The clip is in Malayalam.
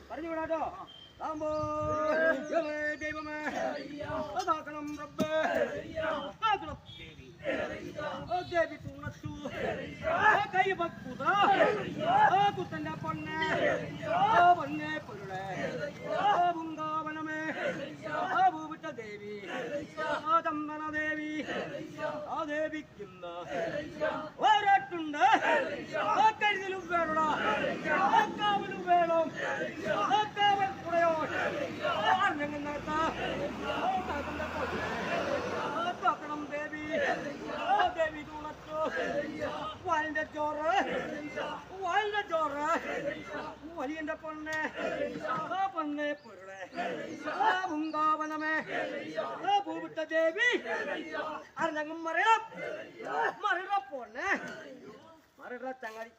പറഞ്ഞു വിടാട്ടോ ദൈവമേ അതാക്കണം റബ്ബേ ആക്കണം ദേവി തുണച്ചു കൈ പക്കുത കുത്തന്റെ പൊന്നെ പൊന്നെ പൊരുളെ ബുങ്കാവനമേ ഭൂവിട്ട ദേവി ചന്ദന ദേവി ആ ദേവിക്കുന്ന ഒരാട്ടുണ്ട് കരുതലും വേണോ കാവലും വേണം കാവൽ കുറയോ നടത്താക്കണം ദേവി ദേവി തുണച്ചു വാലിന്റെ ചോറ് വലിയന്റെ പൊന്നെ പൊന്നെ പൊരുളെ ബുങ്കാവനമേ ഭൂവിട്ട ദേവി അറിഞ്ഞങ്ങും മറിട പൊന്നെ മറിട ചങ്ങാടി